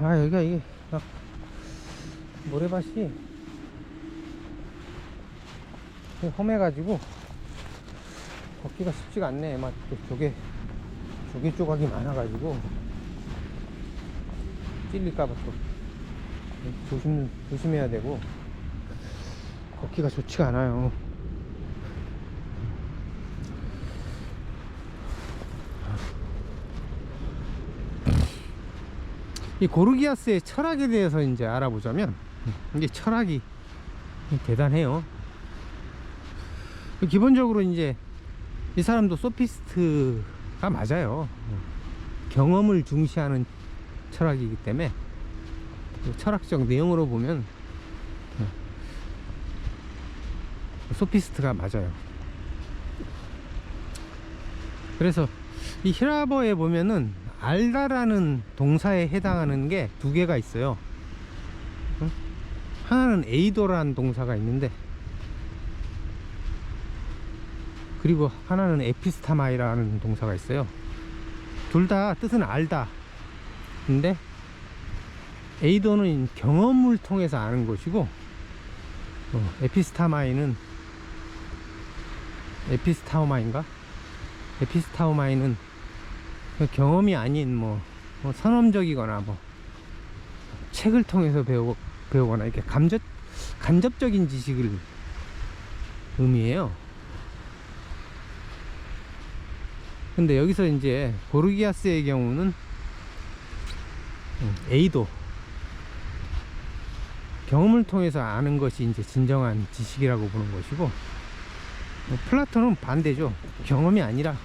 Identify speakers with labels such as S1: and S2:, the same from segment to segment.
S1: 아, 여기가 이게 막 모래밭이 험해가지고 걷기가 쉽지가 않네. 막 또 조개 조각이 많아가지고 찔릴까봐 또 조심해야 되고 걷기가 좋지가 않아요. 이 고르기아스의 철학에 대해서 이제 알아보자면, 이게 철학이 대단해요. 기본적으로 이제 이 사람도 소피스트가 맞아요. 경험을 중시하는 철학이기 때문에 철학적 내용으로 보면 소피스트가 맞아요. 그래서 이 히라버에 보면은 알다라는 동사에 해당하는 게 두 개가 있어요. 하나는 에이도라는 동사가 있는데, 그리고 하나는 에피스타마이라는 동사가 있어요. 둘 다 뜻은 알다. 근데 에이도는 경험을 통해서 아는 것이고, 에피스타마이는 경험이 아닌 선험적이거나 책을 통해서 배우거나 이렇게 간접적인 지식을 의미해요. 근데 여기서 이제 고르기아스의 경우는 에이도, 경험을 통해서 아는 것이 이제 진정한 지식이라고 보는 것이고, 플라톤은 반대죠. 경험이 아니라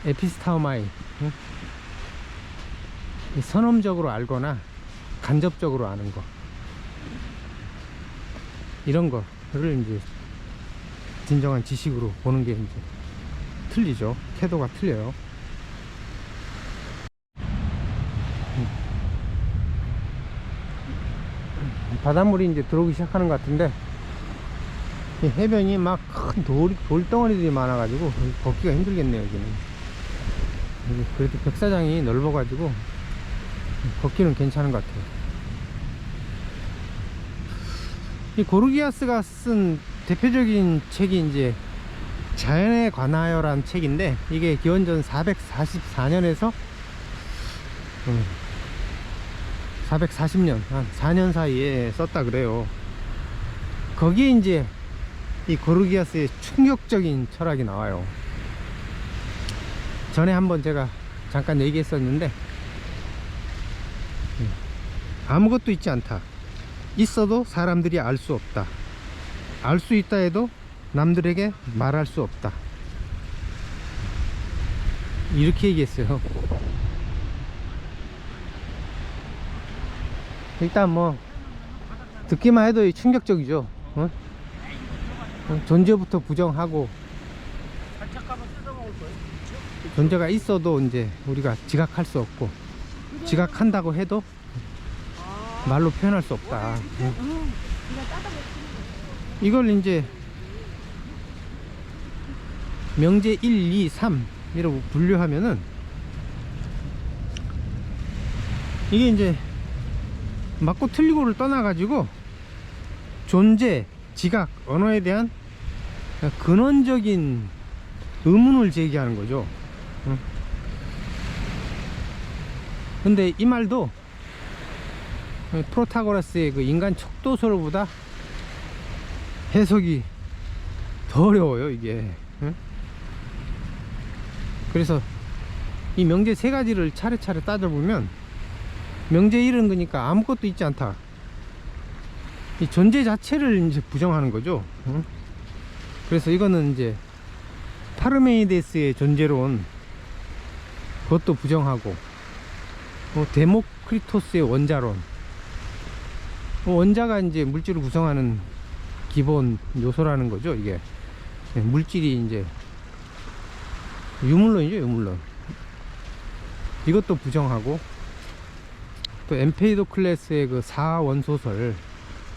S1: 에피스타우마이, 선험적으로 알거나 간접적으로 아는 거, 이런 거를 이제 진정한 지식으로 보는 게 이제 틀리죠. 태도가 틀려요. 바닷물이 이제 들어오기 시작하는 것 같은데, 이 해변이 막 큰 돌덩어리들이 많아가지고 걷기가 힘들겠네요. 여기는 그래도 벽사장이 넓어가지고 걷기는 괜찮은 것 같아요. 이 고르기아스가 쓴 대표적인 책이 이제 자연에 관하여라는 책인데, 이게 기원전 444년에서 440년, 한 4년 사이에 썼다 그래요. 거기에 이제 이 고르기아스의 충격적인 철학이 나와요. 전에 한번 제가 잠깐 얘기했었는데, 아무것도 있지 않다. 있어도 사람들이 알 수 없다. 알 수 있다 해도 남들에게 말할 수 없다. 이렇게 얘기했어요. 일단 듣기만 해도 충격적이죠. 존재부터 부정하고, 존재가 있어도 이제 우리가 지각할 수 없고, 지각한다고 해도 말로 표현할 수 없다. 이걸 이제 명제 1, 2, 3 이라고 분류하면은, 이게 이제 맞고 틀리고를 떠나가지고 존재, 지각, 언어에 대한 근원적인 의문을 제기하는 거죠. 근데 이 말도 프로타고라스의 그 인간 척도설보다 해석이 더 어려워요, 이게. 그래서 이 명제 세 가지를 차례차례 따져보면, 명제 1은 그러니까 아무것도 있지 않다. 이 존재 자체를 이제 부정하는 거죠. 그래서 이거는 이제 파르메니데스의 존재론, 그것도 부정하고, 데모크리토스의 원자론, 원자가 이제 물질을 구성하는 기본 요소라는 거죠. 이게 물질이 이제 유물론이죠, 유물론. 이것도 부정하고, 또 엠페이도클레스의 그 4원소설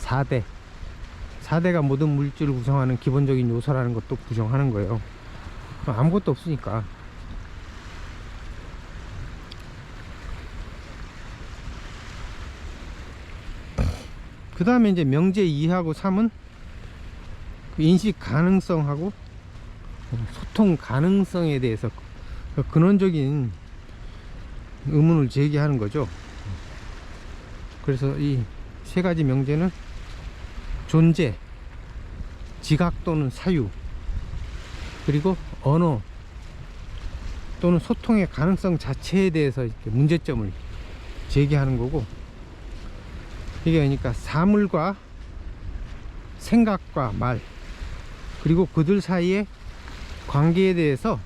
S1: 4대가 모든 물질을 구성하는 기본적인 요소라는 것도 부정하는 거예요. 아무것도 없으니까. 그 다음에 이제 명제 2하고 3은 그 인식 가능성하고 소통 가능성에 대해서 근원적인 의문을 제기하는 거죠. 그래서 이 세 가지 명제는 존재, 지각 또는 사유, 그리고 언어 또는 소통의 가능성 자체에 대해서 이렇게 문제점을 제기하는 거고, 이게 그러니까 사물과 생각과 말, 그리고 그들 사이의 관계에 대해서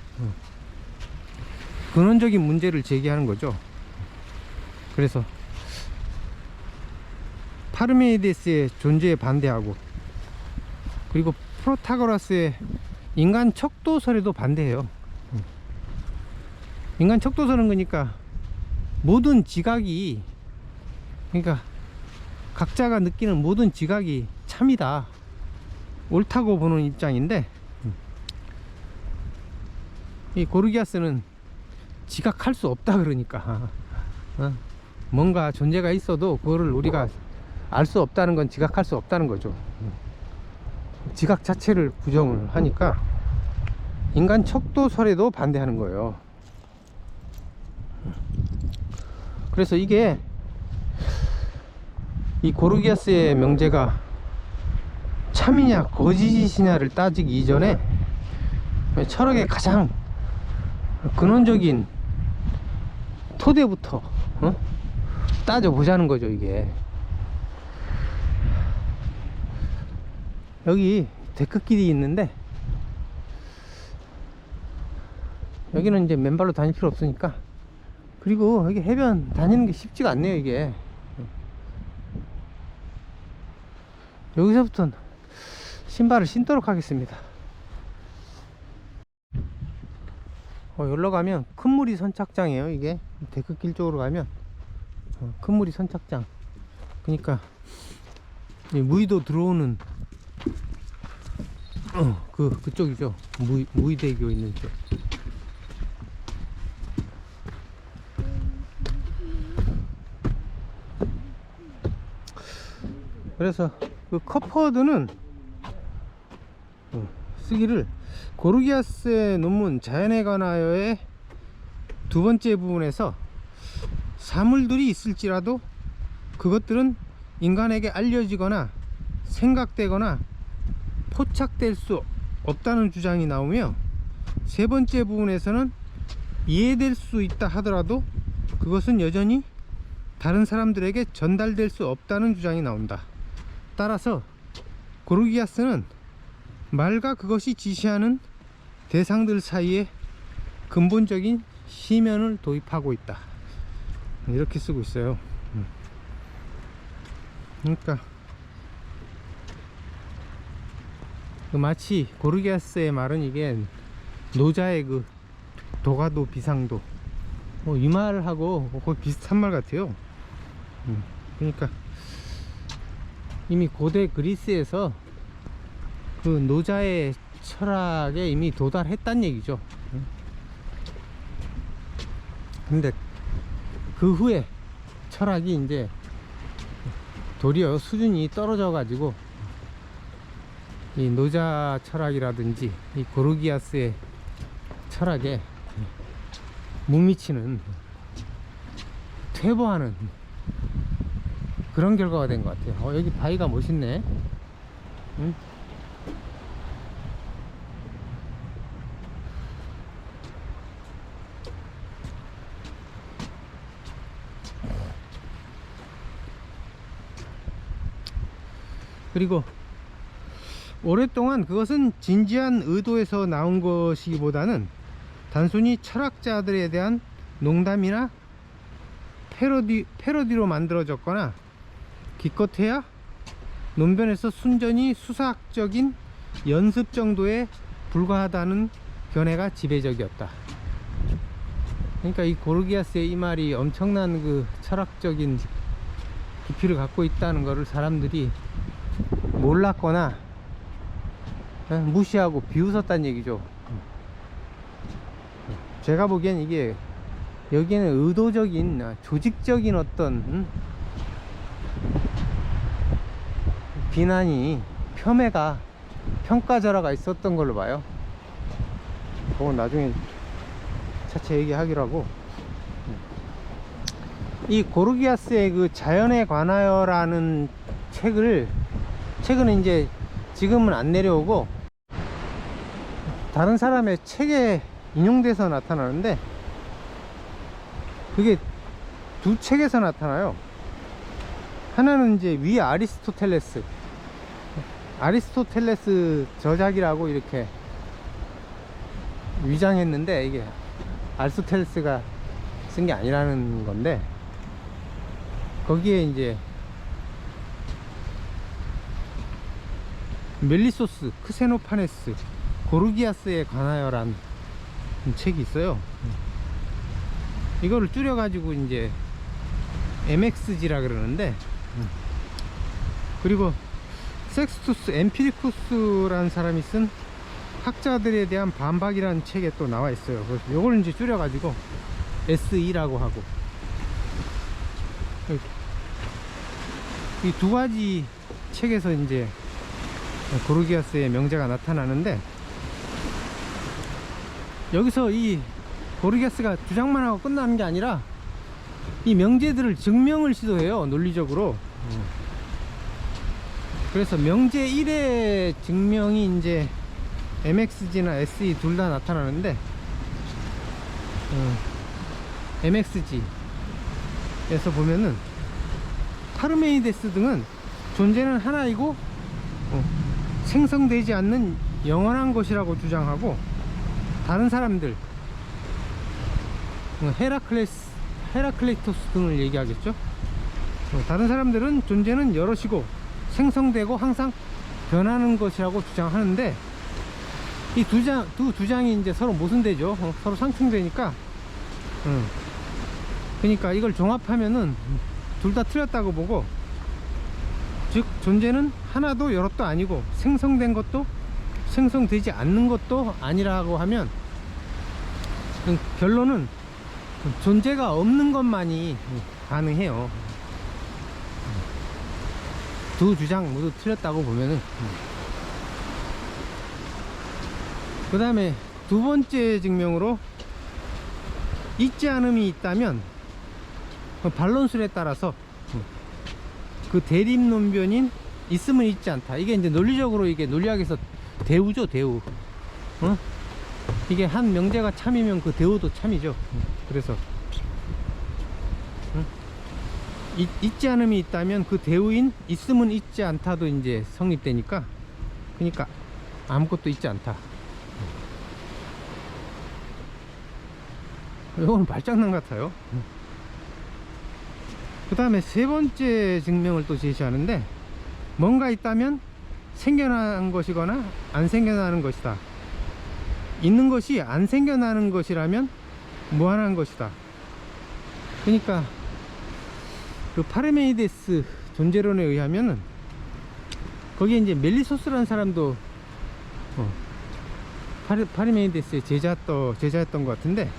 S1: 근원적인 문제를 제기하는 거죠. 그래서 파르메이데스의 존재에 반대하고, 그리고 프로타고라스의 인간 척도설에도 반대해요. 인간 척도설은 그러니까 모든 지각이, 그러니까 각자가 느끼는 모든 지각이 참이다, 옳다고 보는 입장인데, 이 고르기아스는 지각할 수 없다 그러니까 뭔가 존재가 있어도 그거를 우리가 알 수 없다는 건 지각할 수 없다는 거죠. 지각 자체를 부정을 하니까 인간 척도설에도 반대하는 거예요. 그래서 이게 이 고르기아스의 명제가 참이냐 거짓이냐를 따지기 이전에 철학의 가장 근원적인 토대부터 따져보자는 거죠. 이게 여기 데크길이 있는데, 여기는 이제 맨발로 다닐 필요 없으니까, 그리고 여기 해변 다니는 게 쉽지가 않네요. 이게 여기서부터는 신발을 신도록 하겠습니다. 여기로 가면 큰무리 선착장이에요. 이게 데크길 쪽으로 가면 큰무리 선착장, 그러니까 무의도 들어오는 그쪽이죠. 무의대교 있는 쪽. 그래서 그 커퍼드는 쓰기를 고르기아스의 논문 자연에 관하여의 두 번째 부분에서 사물들이 있을지라도 그것들은 인간에게 알려지거나 생각되거나 포착될 수 없다는 주장이 나오며, 세 번째 부분에서는 이해될 수 있다 하더라도 그것은 여전히 다른 사람들에게 전달될 수 없다는 주장이 나온다. 따라서 고르기아스는 말과 그것이 지시하는 대상들 사이에 근본적인 시면을 도입하고 있다, 이렇게 쓰고 있어요. 그러니까 마치 고르기아스의 말은 이게 노자의 그 도가도 비상도, 이 말하고 거의 비슷한 말 같아요. 그러니까 이미 고대 그리스에서 그 노자의 철학에 이미 도달했단 얘기죠. 근데 그 후에 철학이 이제 도리어 수준이 떨어져 가지고 이 노자 철학이라든지 이 고르기아스의 철학에 못 미치는, 퇴보하는 그런 결과가 된 것 같아요. 여기 바위가 멋있네. 응? 그리고 오랫동안 그것은 진지한 의도에서 나온 것이기보다는 단순히 철학자들에 대한 농담이나 패러디로 만들어졌거나 기껏해야 논변에서 순전히 수사학적인 연습 정도에 불과하다는 견해가 지배적이었다. 그러니까 이 고르기아스의 이 말이 엄청난 그 철학적인 깊이를 갖고 있다는 것을 사람들이 몰랐거나 무시하고 비웃었다는 얘기죠. 제가 보기엔 이게 여기에는 의도적인 조직적인 어떤 비난이 폄훼가 평가절하가 있었던 걸로 봐요. 그건 나중에 차차 얘기하기로 하고, 이 고르기아스의 그 자연에 관하여라는 책을 최근에 이제 지금은 안 내려오고 다른 사람의 책에 인용돼서 나타나는데, 그게 두 책에서 나타나요. 하나는 이제 위 아리스토텔레스 저작이라고 이렇게 위장했는데, 이게 아리스토텔레스가 쓴 게 아니라는 건데, 거기에 이제 멜리소스, 크세노파네스, 고르기아스에 관하여란 책이 있어요. 이거를 줄여 가지고 이제 MXG라 그러는데, 그리고 섹스투스 엠피리쿠스라는 사람이 쓴 학자들에 대한 반박이라는 책에 또 나와 있어요. 그래서 요걸 이제 줄여 가지고 SE라고 하고, 이 두 가지 책에서 이제 고르기아스의 명제가 나타나는데, 여기서 이 고르기아스가 주장만 하고 끝나는 게 아니라 이 명제들을 증명을 시도해요, 논리적으로. 그래서 명제 1의 증명이 이제 MXG나 SE 둘 다 나타나는데, MXG에서 보면은 파르메니데스 등은 존재는 하나이고 생성되지 않는 영원한 것이라고 주장하고, 다른 사람들 헤라클레이토스 등을 얘기하겠죠. 다른 사람들은 존재는 여럿이고 생성되고 항상 변하는 것이라고 주장하는데, 이 두 주장이 이제 서로 모순되죠. 서로 상충되니까, 그러니까 이걸 종합하면은 둘 다 틀렸다고 보고, 즉 존재는 하나도 여럿도 아니고 생성된 것도 생성되지 않는 것도 아니라고 하면, 결론은 존재가 없는 것만이 가능해요. 두 주장 모두 틀렸다고 보면은. 그 다음에 두 번째 증명으로, 있지 않음이 있다면 반론술에 따라서 그 대립논변인 있음은 있지 않다. 이게 이제 논리적으로, 이게 논리학에서 대우죠, 대우. 이게 한 명제가 참이면 그 대우도 참이죠. 그래서 있지 않음이 있다면 그 대우인 있음은 있지 않다도 이제 성립되니까, 그러니까 아무것도 있지 않다. 이거는 말장난 같아요. 그 다음에 세 번째 증명을 또 제시하는데, 뭔가 있다면 생겨난 것이거나 안 생겨나는 것이다. 있는 것이 안 생겨나는 것이라면 무한한 것이다. 그러니까 그 파르메니데스 존재론에 의하면은, 거기에 이제 멜리소스라는 사람도 파르메니데스의 제자였던 것 같은데,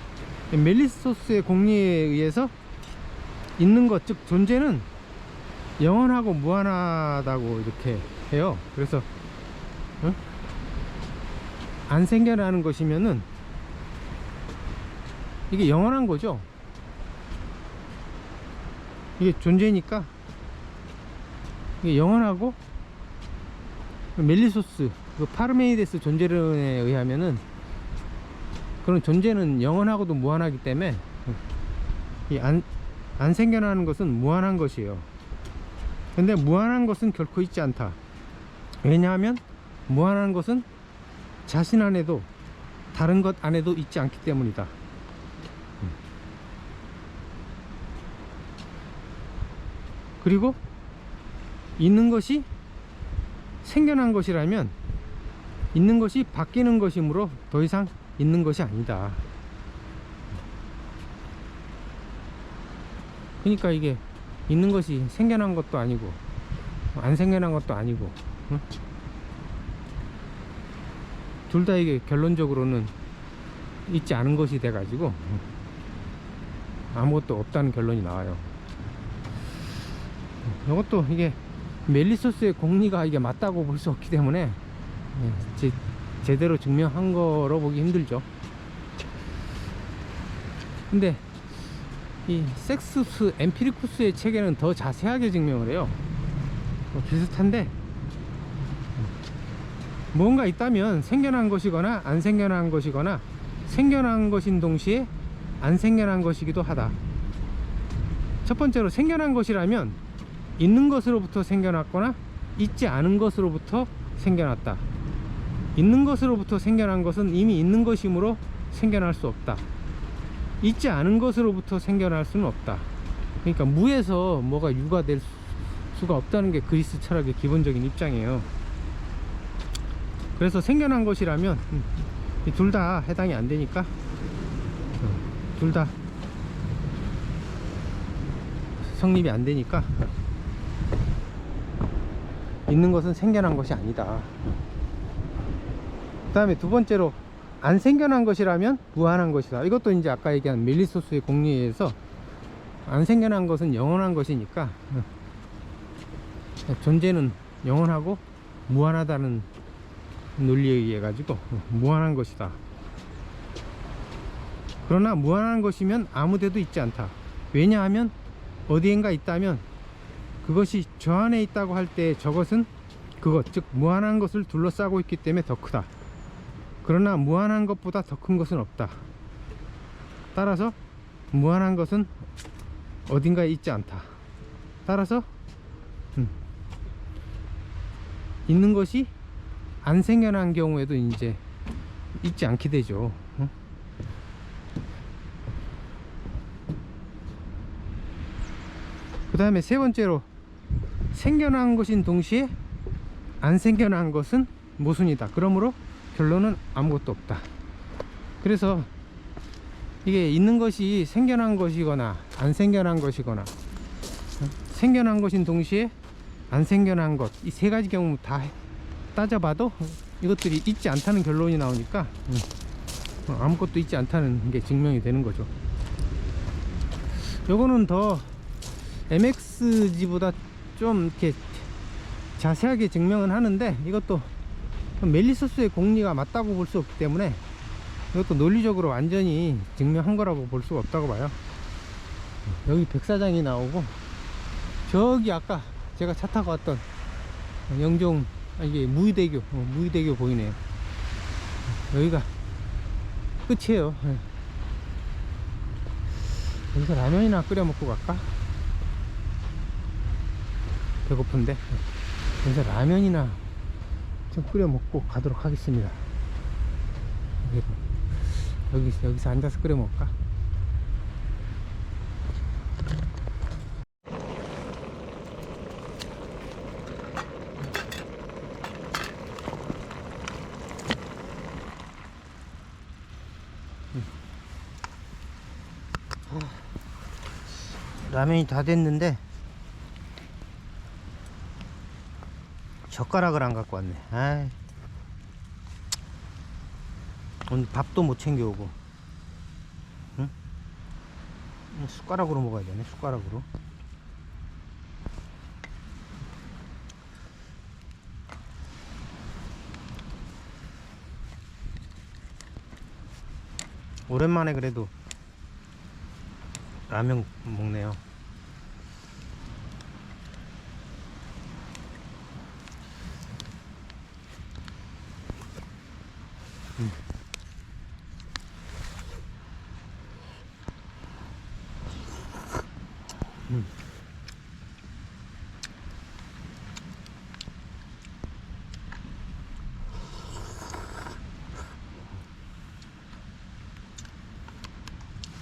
S1: 멜리소스의 공리에 의해서 있는 것, 즉 존재는 영원하고 무한하다고 이렇게 해요. 그래서 안 생겨나는 것이면은 이게 영원한 거죠. 이게 존재니까 이게 영원하고, 멜리소스 그 파르메니데스 존재론에 의하면은 그런 존재는 영원하고도 무한하기 때문에 이 안 생겨나는 것은 무한한 것이에요. 근데 무한한 것은 결코 있지 않다. 왜냐하면 무한한 것은 자신 안에도 다른 것 안에도 있지 않기 때문이다. 그리고 있는 것이 생겨난 것이라면 있는 것이 바뀌는 것이므로 더 이상 있는 것이 아니다. 그러니까 이게 있는 것이 생겨난 것도 아니고 안 생겨난 것도 아니고, 둘 다 이게 결론적으로는 있지 않은 것이 돼 가지고 아무것도 없다는 결론이 나와요. 이것도 이게 멜리소스의 공리가 이게 맞다고 볼 수 없기 때문에 제대로 증명한 거로 보기 힘들죠. 근데 이 섹스스 엠피리쿠스의 책에는 더 자세하게 증명을 해요. 비슷한데 뭔가 있다면 생겨난 것이거나 안 생겨난 것이거나 생겨난 것인 동시에 안 생겨난 것이기도 하다. 첫 번째로 생겨난 것이라면 있는 것으로부터 생겨났거나 있지 않은 것으로부터 생겨났다. 있는 것으로부터 생겨난 것은 이미 있는 것이므로 생겨날 수 없다. 있지 않은 것으로부터 생겨날 수는 없다. 그러니까 무에서 뭐가 유가 될 수가 없다는 게 그리스 철학의 기본적인 입장이에요. 그래서 생겨난 것이라면 둘 다 해당이 안 되니까 둘 다 성립이 안 되니까 있는 것은 생겨난 것이 아니다. 그 다음에 두 번째로 안 생겨난 것이라면 무한한 것이다. 이것도 이제 아까 얘기한 멜리소스의 공리에 의해서 안 생겨난 것은 영원한 것이니까 존재는 영원하고 무한하다는 논리에 의해 가지고 무한한 것이다. 그러나 무한한 것이면 아무데도 있지 않다. 왜냐하면 어디엔가 있다면 그것이 저 안에 있다고 할 때 저것은 그것, 즉 무한한 것을 둘러싸고 있기 때문에 더 크다. 그러나 무한한 것보다 더 큰 것은 없다. 따라서 무한한 것은 어딘가에 있지 않다. 따라서 있는 것이 안 생겨난 경우에도 이제 있지 않게 되죠. 그 다음에 세 번째로 생겨난 것인 동시에 안 생겨난 것은 모순이다. 그러므로 결론은 아무것도 없다. 그래서 이게 있는 것이 생겨난 것이거나 안 생겨난 것이거나 생겨난 것인 동시에 안 생겨난 것, 이 세 가지 경우 다 따져봐도 이것들이 있지 않다는 결론이 나오니까 아무것도 있지 않다는 게 증명이 되는 거죠. 요거는 더 MXG보다 좀 이렇게 자세하게 증명은 하는데 이것도 멜리소스의 공리가 맞다고 볼 수 없기 때문에 이것도 논리적으로 완전히 증명한 거라고 볼 수가 없다고 봐요. 여기 백사장이 나오고 저기 아까 제가 차 타고 왔던 영종, 이게 무의대교, 무의대교 보이네요. 여기가 끝이에요. 여기서 라면이나 끓여 먹고 갈까? 배고픈데 여기서 라면이나 좀 끓여 먹고 가도록 하겠습니다. 여기서 앉아서 끓여 먹을까? 라면이 다 됐는데 젓가락을 안 갖고 왔네. 아이, 오늘 밥도 못 챙겨오고, 응? 숟가락으로 먹어야 되네. 숟가락으로. 오랜만에 그래도 라면 먹네요.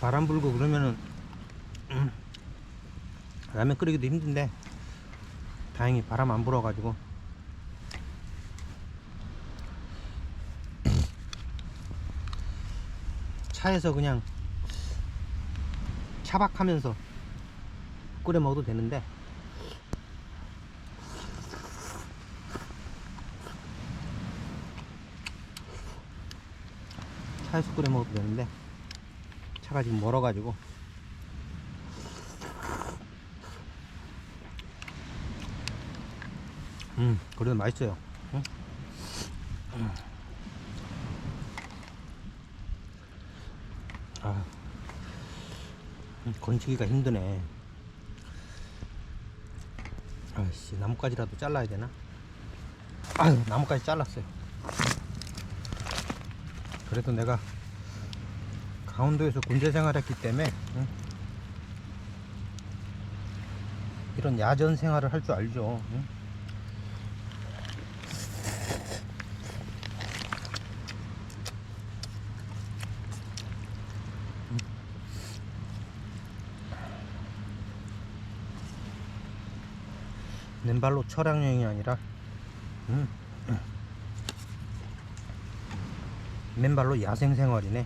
S1: 바람 불고 그러면은 라면 끓이기도 힘든데 다행히 바람 안 불어가지고 차에서 그냥 차박하면서 끓여 먹어도 되는데 차에서 끓여 먹어도 되는데 차가 지금 멀어가지고 그래도 맛있어요. 응? 아, 건지기가 힘드네. 아씨, 나뭇가지라도 잘라야 되나? 아유, 나뭇가지 잘랐어요. 그래도 내가 강원도에서 군대 생활했기 때문에 이런 야전 생활을 할 줄 알죠. 맨발로 철학여행이 아니라 맨발로 야생 생활이네.